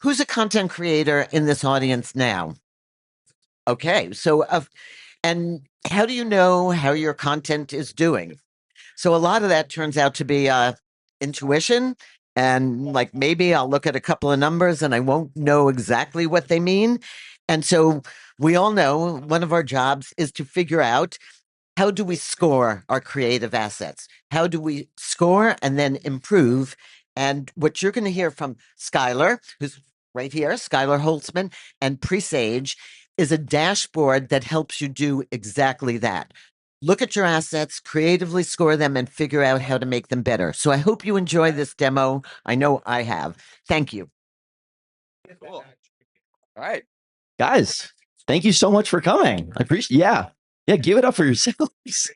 Who's a content creator in this audience now? Okay, so and how do you know how your content is doing? So a lot of that turns out to be intuition, and like maybe I'll look at a couple of numbers and I won't know exactly what they mean. And so we all know one of our jobs is to figure out how do we score our creative assets? How do we score and then improve? And what you're going to hear from Skyler, who's right here, Skyler Holzman, and Presaige, is a dashboard that helps you do exactly that. Look at your assets, creatively score them, and figure out how to make them better. So I hope you enjoy this demo. I know I have. Thank you. Cool. All right, guys, thank you so much for coming. I appreciate. Yeah, give it up for yourselves.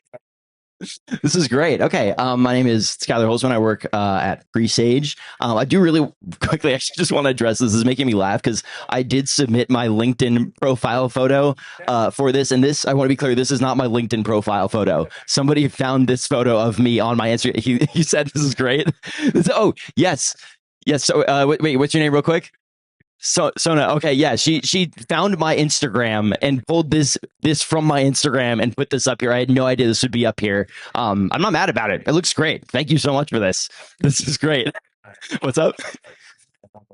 This is great. Okay, my name is Skyler Holzman. I work at Presaige. I do really quickly actually just want to address this. This is making me laugh because I did submit my LinkedIn profile photo for this, and this, I want to be clear, this is not my LinkedIn profile photo. Somebody found this photo of me on my Instagram. He said this is great. Oh, yes. So wait, what's your name real quick? Sona, okay, yeah, she found my Instagram and pulled this from my Instagram and put this up here. I had no idea this would be up here. I'm not mad about it. It looks great. Thank you so much for this. This is great. What's up?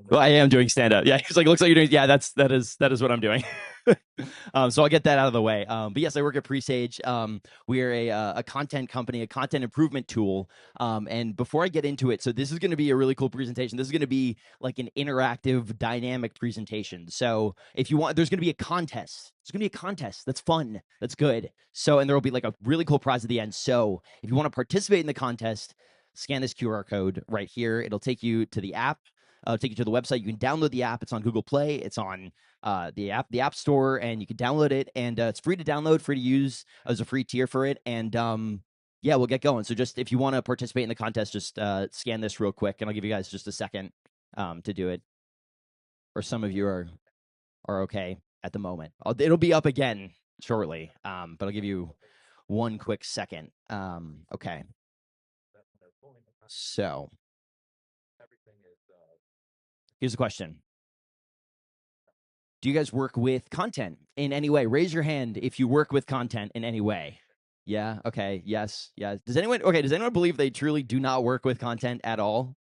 Well, I am doing stand up. Yeah, he's like, looks like you're doing. Yeah, that is what I'm doing. So I'll get that out of the way. But yes, I work at Presaige. We are a content company, a content improvement tool. And before I get into it, so this is going to be a really cool presentation. This is going to be like an interactive, dynamic presentation. So if you want, there's going to be a contest. There's going to be a contest. That's fun. That's good. So, and there will be like a really cool prize at the end. So if you want to participate in the contest, scan this QR code right here. It'll take you to the app. Take you to the website. You can download the app. It's on Google Play. It's on the App Store, and you can download it. And it's free to download, free to use as a free tier for it. And yeah, we'll get going. So just if you want to participate in the contest, just scan this real quick, and I'll give you guys just a second to do it. Or some of you are okay at the moment. It'll be up again shortly, but I'll give you one quick second. Okay. So here's the question. Do you guys work with content in any way? Raise your hand if you work with content in any way. Yeah, okay, yes, yeah. Does anyone believe they truly do not work with content at all?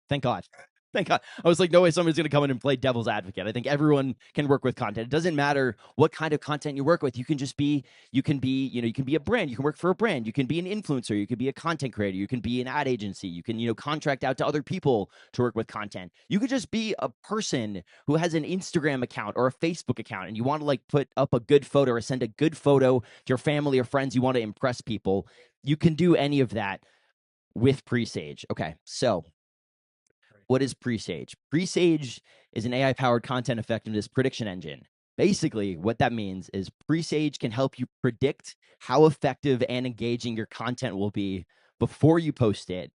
Thank God. Thank God. I was like, no way somebody's going to come in and play devil's advocate. I think everyone can work with content. It doesn't matter what kind of content you work with. You can be a brand. You can work for a brand. You can be an influencer. You can be a content creator. You can be an ad agency. You can, contract out to other people to work with content. You could just be a person who has an Instagram account or a Facebook account, and you want to like put up a good photo or send a good photo to your family or friends. You want to impress people. You can do any of that with Presaige. Okay, so what is Presaige? Presaige is an AI-powered content effectiveness prediction engine. Basically, what that means is Presaige can help you predict how effective and engaging your content will be before you post it.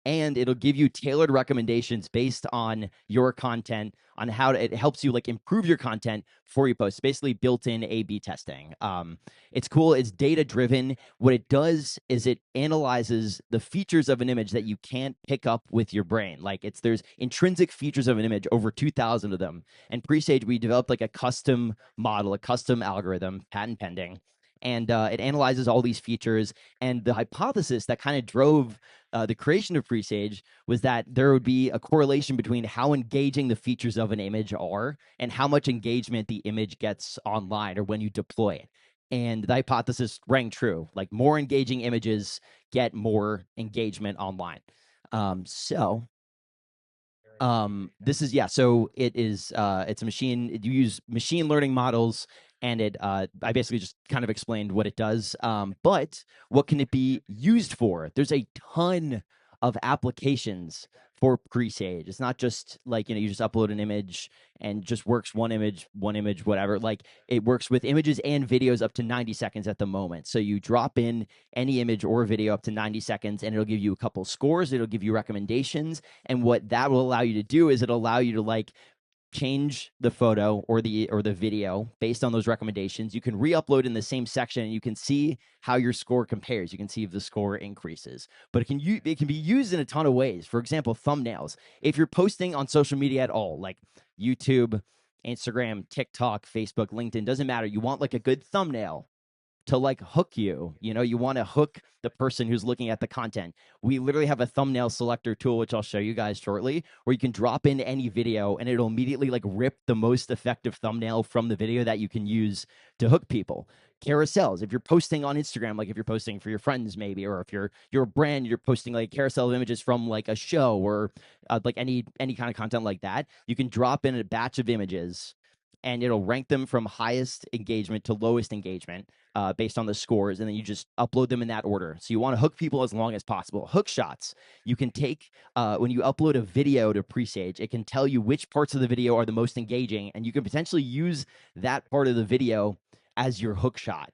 And it'll give you tailored recommendations based on your content, on how it helps you like improve your content before you post. Basically, built-in A/B testing. It's cool. It's data-driven. What it does is it analyzes the features of an image that you can't pick up with your brain. Like there's intrinsic features of an image, over 2,000 of them. And Presaige, we developed like a custom model, a custom algorithm, patent pending. And it analyzes all these features. And the hypothesis that kind of drove the creation of Presaige was that there would be a correlation between how engaging the features of an image are and how much engagement the image gets online or when you deploy it. And the hypothesis rang true. Like more engaging images get more engagement online. This is, yeah, so it is, it's a machine, you use machine learning models, and it, I basically just kind of explained what it does. But what can it be used for? There's a ton of applications for Presaige. It's not just like, you just upload an image and just works one image, whatever. Like it works with images and videos up to 90 seconds at the moment. So you drop in any image or video up to 90 seconds and it'll give you a couple scores. It'll give you recommendations. And what that will allow you to do is it'll allow you to like change the photo or the video based on those recommendations. You can re-upload in the same section and you can see how your score compares. You can see if the score increases. But it can be used in a ton of ways. For example, thumbnails. If you're posting on social media at all, like YouTube, Instagram, TikTok, Facebook, LinkedIn, doesn't matter. You want like a good thumbnail to like hook you. You want to hook the person who's looking at the content. We literally have a thumbnail selector tool, which I'll show you guys shortly, where you can drop in any video and it'll immediately like rip the most effective thumbnail from the video that you can use to hook people. Carousels. If you're posting on Instagram, like if you're posting for your friends maybe, or if you're a brand, you're posting like carousel of images from like a show or like any kind of content like that, you can drop in a batch of images and it'll rank them from highest engagement to lowest engagement based on the scores, and then you just upload them in that order. So you want to hook people as long as possible. Hook shots. You can take, when you upload a video to Presaige, it can tell you which parts of the video are the most engaging, and you can potentially use that part of the video as your hook shot.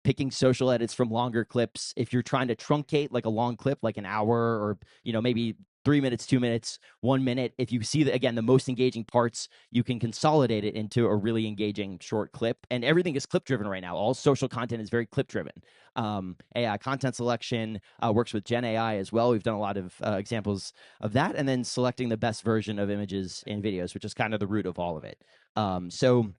Picking social edits from longer clips. If you're trying to truncate like a long clip, like an hour or, maybe 3 minutes, 2 minutes, 1 minute. If you see the most engaging parts, you can consolidate it into a really engaging short clip. And everything is clip driven right now. All social content is very clip driven. AI content selection works with Gen AI as well. We've done a lot of examples of that. And then selecting the best version of images and videos, which is kind of the root of all of it. So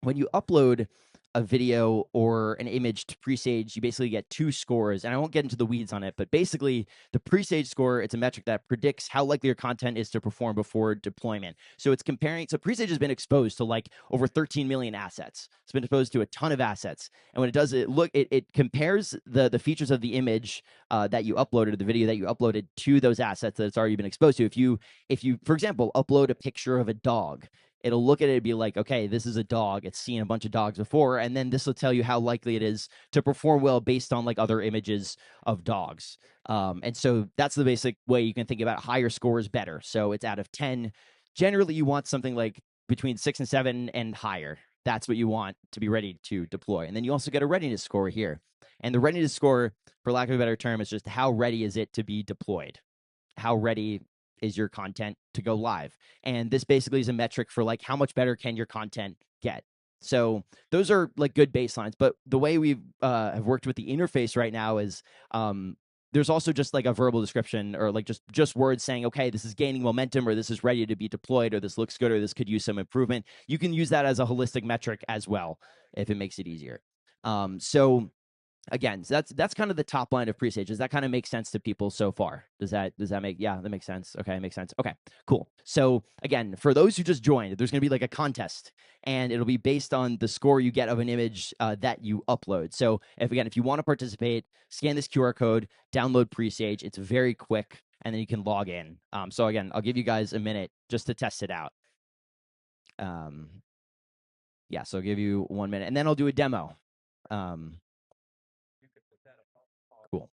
when you upload a video or an image to Presaige, you basically get 2 scores. And I won't get into the weeds on it, but basically the Presaige score, it's a metric that predicts how likely your content is to perform before deployment. So it's comparing, so Presaige has been exposed to like over 13 million assets. It's been exposed to a ton of assets. And when it does it compares the features of the image that you uploaded, the video that you uploaded to those assets that it's already been exposed to. If you, for example, upload a picture of a dog, it'll look at it and be like, okay, this is a dog. It's seen a bunch of dogs before. And then this will tell you how likely it is to perform well based on like other images of dogs. And so that's the basic way you can think about higher scores better. So it's out of 10. Generally, you want something like between 6 and 7 and higher. That's what you want to be ready to deploy. And then you also get a readiness score here. And the readiness score, for lack of a better term, is just how ready is it to be deployed? How ready is your content to go live? And this basically is a metric for like how much better can your content get. So those are like good baselines. But the way we have worked with the interface right now is there's also just like a verbal description or like just words saying, okay, this is gaining momentum, or this is ready to be deployed, or this looks good, or this could use some improvement. You can use that as a holistic metric as well if it makes it easier. So again, so that's kind of the top line of Presaige. Does that kind of make sense to people so far? Does that make, yeah, that makes sense. Okay, makes sense. Okay, cool. So again, for those who just joined, there's going to be like a contest, and it'll be based on the score you get of an image that you upload. So if you want to participate, scan this QR code, download Presaige. It's very quick, and then you can log in. So again, I'll give you guys a minute just to test it out. Yeah, so I'll give you 1 minute, and then I'll do a demo. Cool.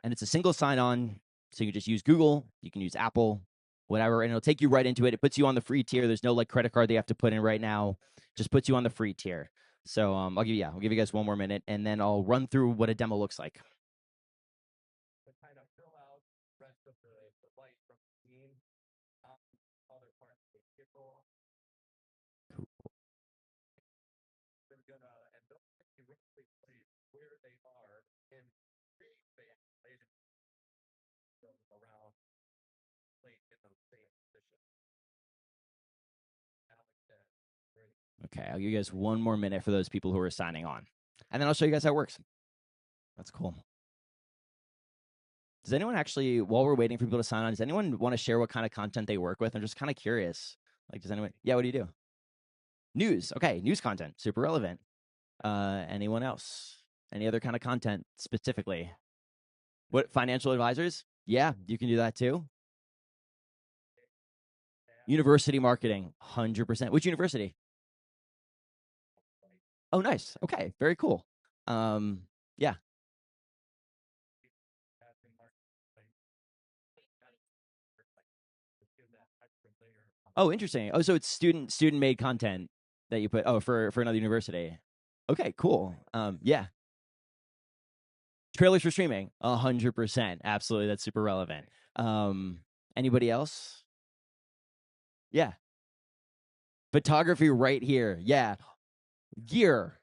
And it's a single sign-on, so you can just use Google, you can use Apple, whatever, and it'll take you right into it. It puts you on the free tier. There's no like credit card they have to put in right now. Just puts you on the free tier. So I'll give you guys 1 more minute, and then I'll run through what a demo looks like. Okay, I'll give you guys 1 more minute for those people who are signing on. And then I'll show you guys how it works. That's cool. Does anyone actually, while we're waiting for people to sign on, does anyone want to share what kind of content they work with? I'm just kind of curious. Like, does anyone, yeah, what do you do? News. Okay, news content, super relevant. Anyone else? Any other kind of content specifically? What, financial advisors? Yeah, you can do that too. University marketing, 100%. Which university? Oh, nice. Okay, very cool. Yeah. Oh, interesting. Oh, so it's student made content that you put. Oh, for another university. Okay, cool. Yeah. Trailers for streaming, 100%. Absolutely, that's super relevant. Anybody else? Yeah. Photography right here. Yeah. Gear.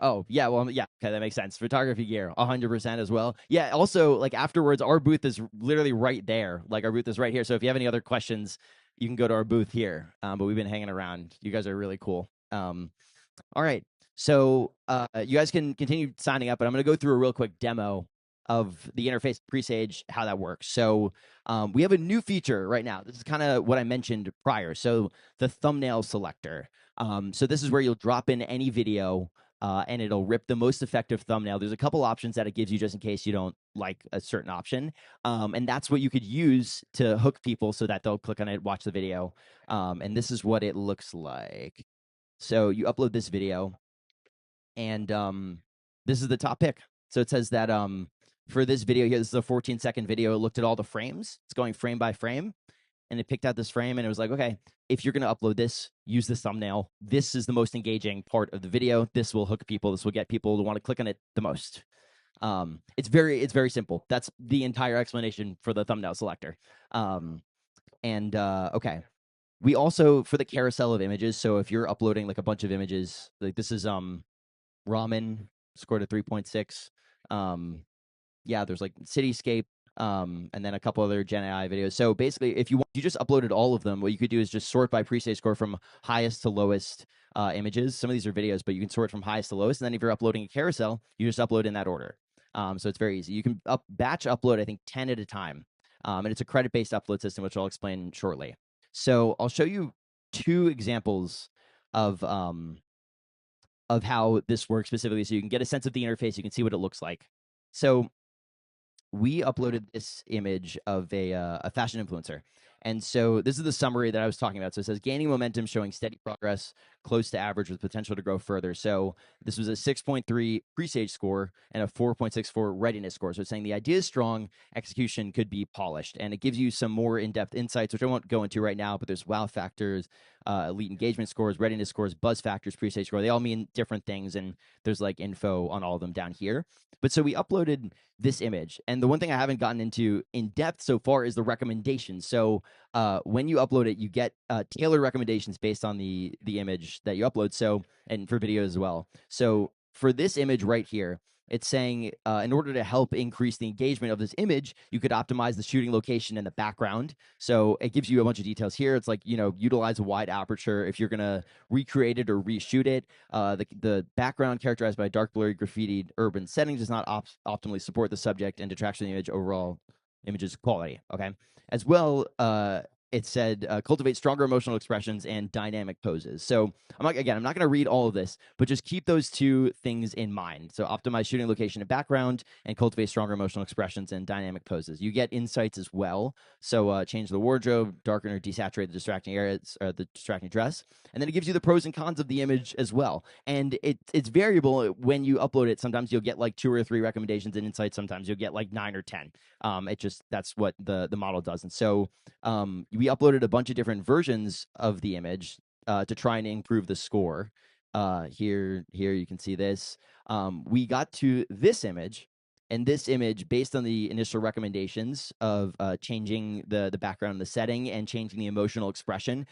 Oh, yeah. Well, yeah. Okay, that makes sense. Photography gear, 100% as well. Yeah. Also, like afterwards, our booth is literally right there. Like our booth is right here. So if you have any other questions, you can go to our booth here. But we've been hanging around. You guys are really cool. All right. So you guys can continue signing up, but I'm going to go through a real quick demo of the interface Presaige, how that works. So we have a new feature right now. This is kind of what I mentioned prior. So the thumbnail selector. So this is where you'll drop in any video and it'll rip the most effective thumbnail. There's a couple options that it gives you just in case you don't like a certain option. And that's what you could use to hook people so that they'll click on it, watch the video. And this is what it looks like. So you upload this video, and this is the top pick. So it says that for this video here, this is a 14-second video. It looked at all the frames. It's going frame by frame, and it picked out this frame, and it was like, okay, if you're going to upload this, use this thumbnail. This is the most engaging part of the video. This will hook people. This will get people to want to click on it the most. It's very simple. That's the entire explanation for the thumbnail selector. Okay. We also, for the carousel of images, so if you're uploading like a bunch of images, like this is ramen, scored a 3.6. Yeah, there's like cityscape, and then a couple other Gen AI videos. So basically, if you just uploaded all of them, what you could do is just sort by Presaige score from highest to lowest images. Some of these are videos, but you can sort from highest to lowest. And then if you're uploading a carousel, you just upload in that order. So it's very easy. You can batch upload, I think, 10 at a time. And it's a credit-based upload system, which I'll explain shortly. So I'll show you two examples of how this works specifically, so you can get a sense of the interface. You can see what it looks like. So we uploaded this image of a fashion influencer. And so this is the summary that I was talking about. So it says gaining momentum, showing steady progress, close to average with potential to grow further. So this was a 6.3 Presaige score and a 4.64 readiness score. So it's saying the idea is strong, execution could be polished. And it gives you some more in-depth insights, which I won't go into right now, but there's wow factors, elite engagement scores, readiness scores, buzz factors, Presaige score. They all mean different things, and there's like info on all of them down here. But so we uploaded this image, and the one thing I haven't gotten into in depth so far is the recommendations. So when you upload it, you get tailored recommendations based on the image that you upload. So, and for video as well. So for this image right here, it's saying in order to help increase the engagement of this image, you could optimize the shooting location and the background. So it gives you a bunch of details here. It's like, utilize a wide aperture if you're going to recreate it or reshoot it. The background characterized by dark, blurry, graffitied urban settings does not optimally support the subject and detracts from the image overall image's quality. Okay. As well, it said cultivate stronger emotional expressions and dynamic poses. So I'm not going to read all of this, but just keep those two things in mind. So optimize shooting location and background, and cultivate stronger emotional expressions and dynamic poses. You get insights as well. So change the wardrobe, darken or desaturate the distracting areas, or the distracting dress, and then it gives you the pros and cons of the image as well. And it's variable when you upload it. Sometimes you'll get like 2 or 3 recommendations and insights. Sometimes you'll get like 9 or 10. That's what the model does. And so we uploaded a bunch of different versions of the image to try and improve the score. Here you can see this. We got to this image, and this image, based on the initial recommendations of changing the background and the setting and changing the emotional expression,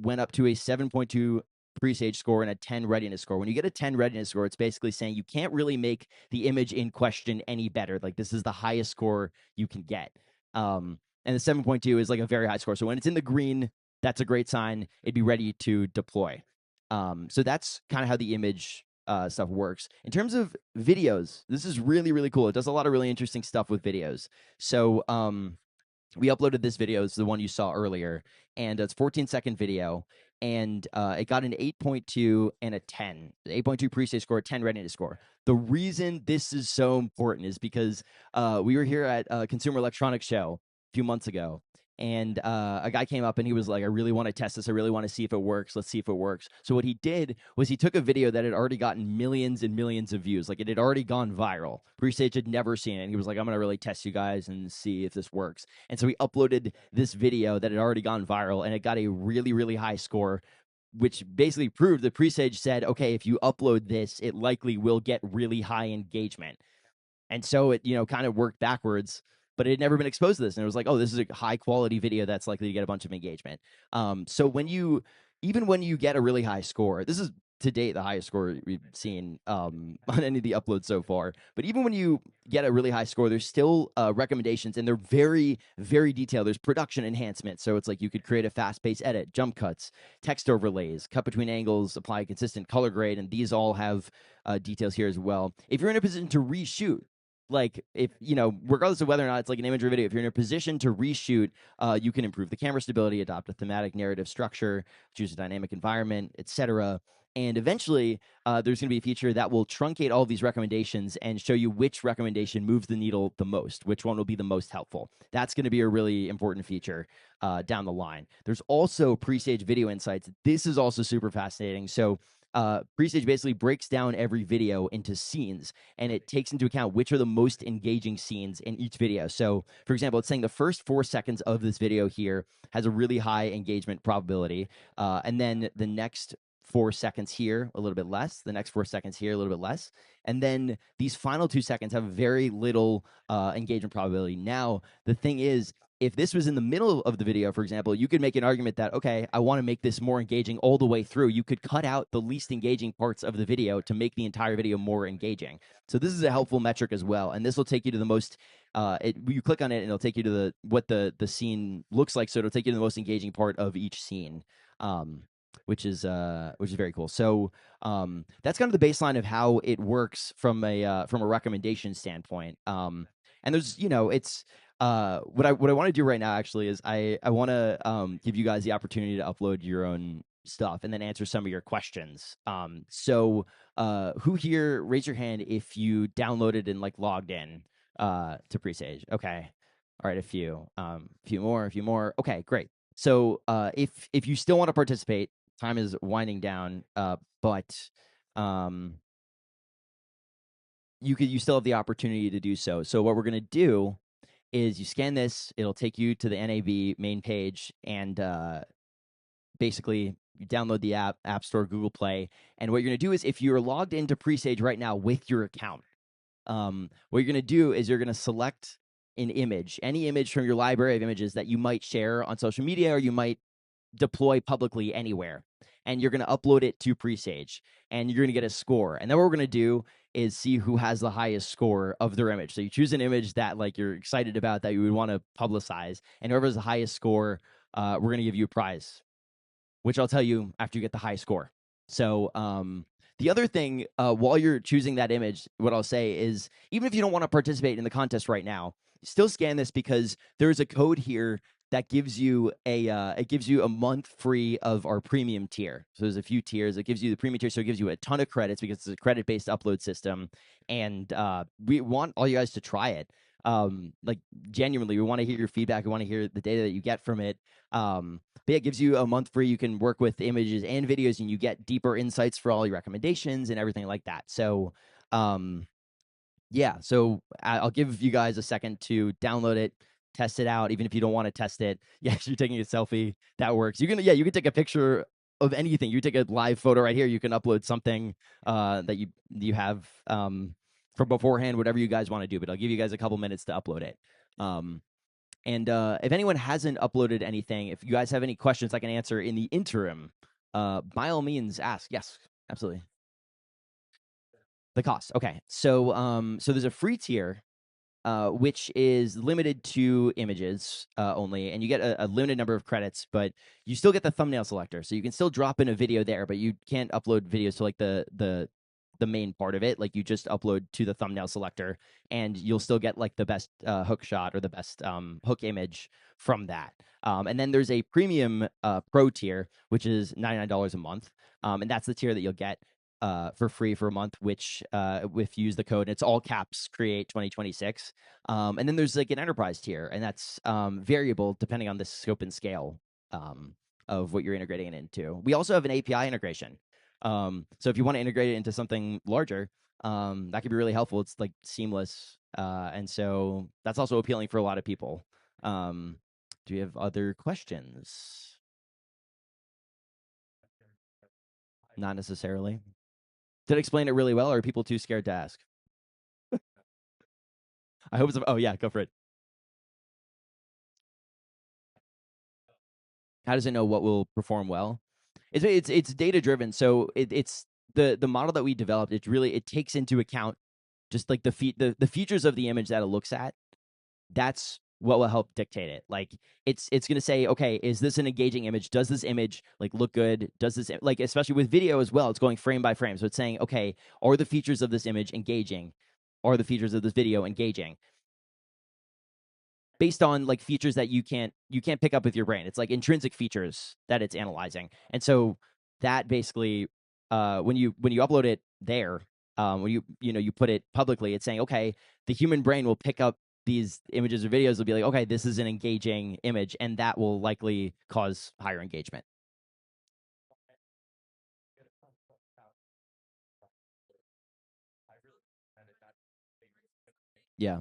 went up to a 7.2 Presaige score and a 10 readiness score. When you get a 10 readiness score, it's basically saying you can't really make the image in question any better. Like, this is the highest score you can get. And the 7.2 is like a very high score. So when it's in the green, that's a great sign. It'd be ready to deploy. So that's kind of how the image stuff works. In terms of videos, this is really, really cool. It does a lot of really interesting stuff with videos. So we uploaded this video. It's the one you saw earlier, and it's a 14-second video, and it got an 8.2 and a 10. The 8.2 Presaige score, 10 readiness score. The reason this is so important is because we were here at a Consumer Electronics Show a few months ago, and a guy came up and he was like, I really want to test this. I really want to see if it works. Let's see if it works. So what he did was he took a video that had already gotten millions and millions of views. Like, it had already gone viral. Presaige had never seen it. And he was like, I'm going to really test you guys and see if this works. And so he uploaded this video that had already gone viral, and it got a really, really high score, which basically proved that Presaige said, okay, if you upload this, it likely will get really high engagement. And so it, kind of worked backwards. but it had never been exposed to this, and it was like, oh, this is a high quality video that's likely to get a bunch of engagement. So even when you get a really high score, this is to date the highest score we've seen on any of the uploads so far. But even when you get a really high score, there's still recommendations, and they're very, very detailed. There's production enhancement, so it's like you could create a fast-paced edit, jump cuts, text overlays, cut between angles, apply a consistent color grade, and these all have details here as well. If you're in a position to reshoot, like if regardless of whether or not it's like an image or video, if you're in a position to reshoot, you can improve the camera stability, adopt a thematic narrative structure, choose a dynamic environment, etc. And eventually, there's going to be a feature that will truncate all of these recommendations and show you which recommendation moves the needle the most, which one will be the most helpful. That's going to be a really important feature down the line. There's also Presaige video insights. This is also super fascinating. So Presaige basically breaks down every video into scenes, and it takes into account which are the most engaging scenes in each video. So, for example, it's saying the first 4 seconds of this video here has a really high engagement probability, and then the next 4 seconds here, a little bit less. The next 4 seconds here, a little bit less. And then these final 2 seconds have very little engagement probability. Now, the thing is, if this was in the middle of the video, for example, you could make an argument that, okay, I want to make this more engaging all the way through. You could cut out the least engaging parts of the video to make the entire video more engaging. So this is a helpful metric as well. And this will take you to the most, you click on it and it'll take you to what the scene looks like. So it'll take you to the most engaging part of each scene. Which is very cool. So that's kind of the baseline of how it works from a recommendation standpoint. And there's it's what I want to do right now actually is I want to give you guys the opportunity to upload your own stuff and then answer some of your questions. So who here, raise your hand if you downloaded and like logged in to Presaige? Okay, all right, a few more. Okay, great. So if you still want to participate, time is winding down, but you still have the opportunity to do so. So what we're going to do is you scan this, it'll take you to the NAB main page, and basically you download the App Store, Google Play, and what you're going to do is if you're logged into Presaige right now with your account, what you're going to do is you're going to select an image, any image from your library of images that you might share on social media or you might deploy publicly anywhere, and you're going to upload it to Presaige, and you're going to get a score. And then what we're going to do is see who has the highest score of their image. So you choose an image that like you're excited about, that you would want to publicize, and whoever has the highest score, we're going to give you a prize, which I'll tell you after you get the high score. So the other thing, while you're choosing that image, what I'll say is, even if you don't want to participate in the contest right now, still scan this, because there's a code here that gives you a month free of our premium tier. So there's a few tiers. It gives you the premium tier, so it gives you a ton of credits because it's a credit-based upload system, and we want all you guys to try it. Like genuinely, we want to hear your feedback. We want to hear the data that you get from it. But yeah, it gives you a month free. You can work with images and videos, and you get deeper insights for all your recommendations and everything like that. So yeah, so I'll give you guys a second to download it, test it out, even if you don't want to test it. Yeah, you're taking a selfie, that works. You can take a picture of anything. You take a live photo right here. You can upload something that you have from beforehand, whatever you guys want to do. But I'll give you guys a couple minutes to upload it. And if anyone hasn't uploaded anything, if you guys have any questions I can answer in the interim, by all means, ask. Yes, absolutely. The cost. Okay, so there's a free tier, which is limited to images only, and you get a limited number of credits, but you still get the thumbnail selector, so you can still drop in a video there, but you can't upload videos to like the main part of it. Like you just upload to the thumbnail selector, and you'll still get like the best hook shot or the best hook image from that. And then there's a premium pro tier, which is $99 a month, and that's the tier that you'll get for free for a month, which if you use the code, and it's all caps create 2026. And then there's like an enterprise tier, and that's variable depending on the scope and scale of what you're integrating it into. We also have an API integration. So if you want to integrate it into something larger, that could be really helpful. It's like seamless. And so that's also appealing for a lot of people. Do you have other questions? Not necessarily. Did I explain it really well, or are people too scared to ask? I hope so. Oh yeah, go for it. How does it know what will perform well? It's data driven. So it's the model that we developed. It takes into account just like the features of the image that it looks at. That's what will help dictate it. Like it's going to say, okay, is this an engaging image? Does this image like look good? Does this, like, especially with video as well, it's going frame by frame. So it's saying, okay, are the features of this image engaging? Are the features of this video engaging? Based on like features that you can't pick up with your brain. It's like intrinsic features that it's analyzing. And so that basically when you upload it there, when you put it publicly, it's saying, okay, the human brain will pick up these images or videos, will be like, okay, this is an engaging image, and that will likely cause higher engagement. Yeah.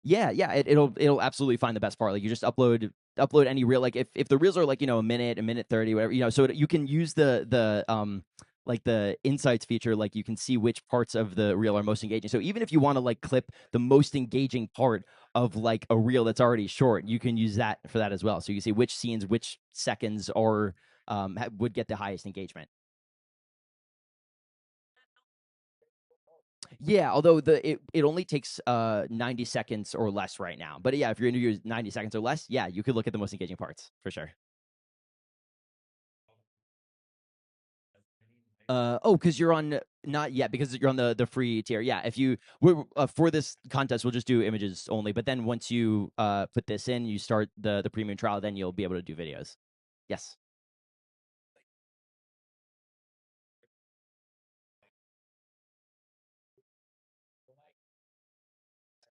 Yeah, it'll absolutely find the best part. Like you just upload any reel. Like if the reels are like, a minute 30, whatever, so you can use the like the insights feature. Like you can see which parts of the reel are most engaging. So even if you want to like clip the most engaging part of like a reel that's already short, you can use that for that as well. So you can see which scenes, which seconds are would get the highest engagement. Yeah, although it only takes 90 seconds or less right now. But yeah, if you're gonna use 90 seconds or less, yeah, you could look at the most engaging parts for sure. Oh, because you're on not yet, because you're on the free tier. Yeah, if you for this contest, we'll just do images only. But then once you put this in, you start the premium trial, then you'll be able to do videos. Yes.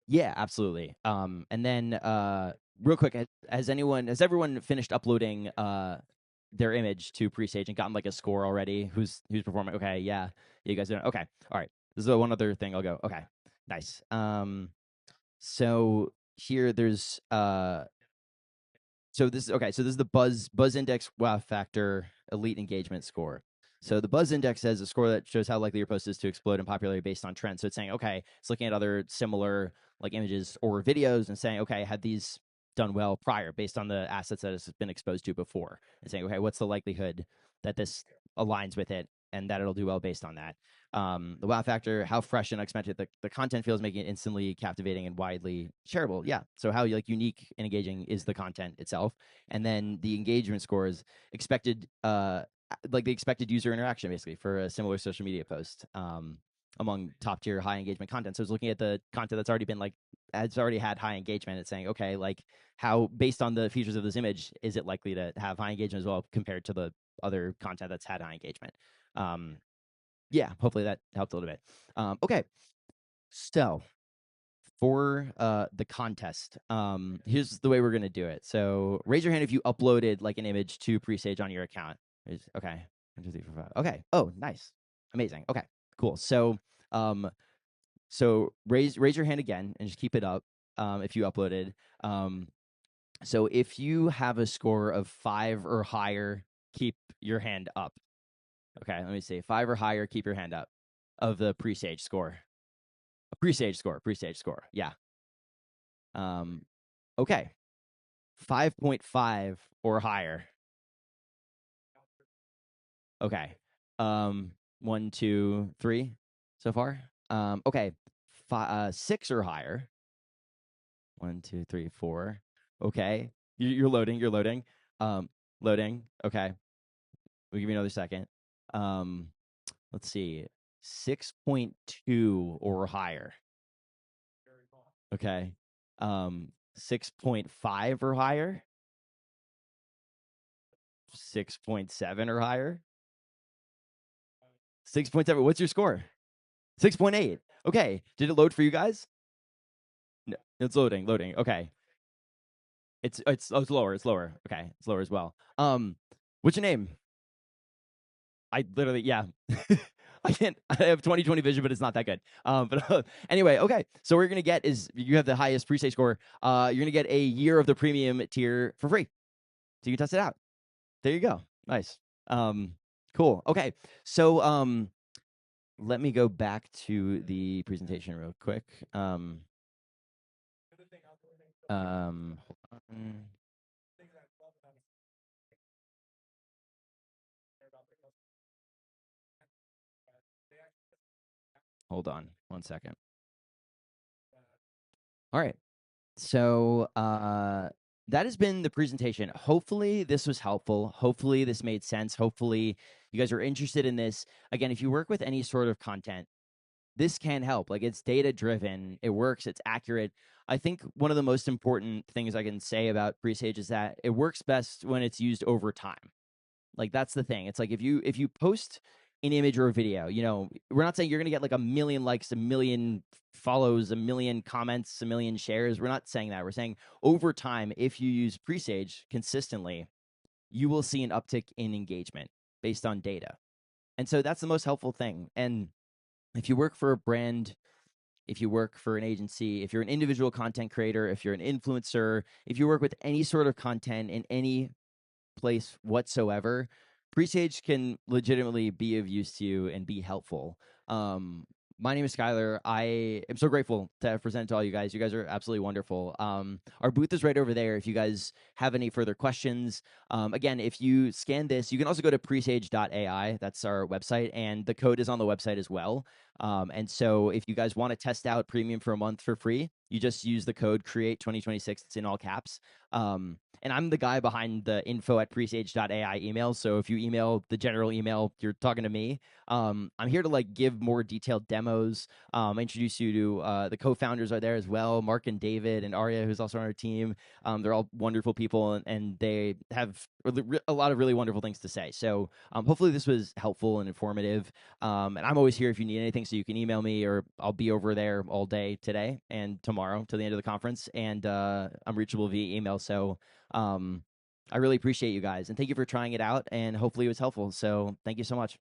Yeah, absolutely. And then real quick, has everyone finished uploading their image to Presaige and gotten like a score already? Who's performing? Okay, yeah, you guys doing okay? All right. This is one other thing. I'll go. Okay, nice. So here there's so this is okay. So this is the buzz index wow factor elite engagement score. So the buzz index has a score that shows how likely your post is to explode in popularity based on trends. So it's saying, okay, it's looking at other similar like images or videos and saying, okay, had these done well prior based on the assets that it's been exposed to before, and saying, okay, what's the likelihood that this aligns with it and that it'll do well based on that. The wow factor, how fresh and unexpected the content feels, making it instantly captivating and widely shareable. Yeah. So how like unique and engaging is the content itself, and then the engagement scores expected, like the expected user interaction basically for a similar social media post. Among top tier high engagement content. So it's looking at the content that's already been like, it's already had high engagement. It's saying, okay, like how based on the features of this image, is it likely to have high engagement as well compared to the other content that's had high engagement? Yeah, hopefully that helped a little bit. Okay, so for the contest, here's the way we're gonna do it. So raise your hand if you uploaded like an image to Presaige on your account. Okay, 1, 2, 3, 4, 5. Okay. Oh, nice, amazing. Okay, cool. Um, so raise your hand again and just keep it up. If you uploaded. So if you have a score of 5 or higher, keep your hand up. Okay, let me see. 5 or higher, keep your hand up. Of the Presaige score. Presaige score. Yeah. Okay. 5.5 or higher. Okay. 1, 2, 3 so far. Okay. 6 or higher. 1, 2, 3, 4. Okay. You're loading. You're loading. Loading. Okay. We'll give you another second. Let's see. 6.2 or higher. Okay. 6.5 or higher. 6.7 or higher. 6.7. What's your score? 6.8. Okay. Did it load for you guys? No, it's loading. Loading. Okay. It's lower. It's lower. Okay. It's lower as well. What's your name? I literally, yeah. I can't. I have 20/20 vision, but it's not that good. But anyway, okay. So what you're gonna get is you have the highest Presaige score. You're gonna get a year of the premium tier for free, so you can test it out. There you go. Nice. Cool. Okay. So let me go back to the presentation real quick. Hold on. Hold on 1 second. All right. So that has been the presentation. Hopefully this was helpful. Hopefully this made sense. Hopefully you guys are interested in this. Again, if you work with any sort of content, this can help. Like, it's data driven, it works, it's accurate. I think one of the most important things I can say about Presaige is that it works best when it's used over time. Like, that's the thing. It's like if you post an image or a video, you know, we're not saying you're gonna get like 1 million likes, 1 million follows, 1 million comments, 1 million shares. We're not saying that. We're saying over time, if you use Presaige consistently, you will see an uptick in engagement based on data. And so that's the most helpful thing. And if you work for a brand, if you work for an agency, if you're an individual content creator, if you're an influencer, if you work with any sort of content in any place whatsoever, Presaige can legitimately be of use to you and be helpful. My name is Skyler. I am so grateful to present to all you guys. You guys are absolutely wonderful. Our booth is right over there if you guys have any further questions. Again, if you scan this, you can also go to presaige.ai. That's our website, and the code is on the website as well. And so if you guys want to test out Premium for a month for free, you just use the code CREATE2026. It's in all caps. And I'm the guy behind the info@presaige.ai email. So if you email the general email, you're talking to me. I'm here to like give more detailed demos, introduce you to the co-founders are there as well, Mark and David and Arya, who's also on our team. They're all wonderful people, and they have a lot of really wonderful things to say. So hopefully this was helpful and informative. And I'm always here if you need anything, so you can email me, or I'll be over there all day today and tomorrow till the end of the conference. And I'm reachable via email. So I really appreciate you guys, and thank you for trying it out, and hopefully it was helpful. So thank you so much.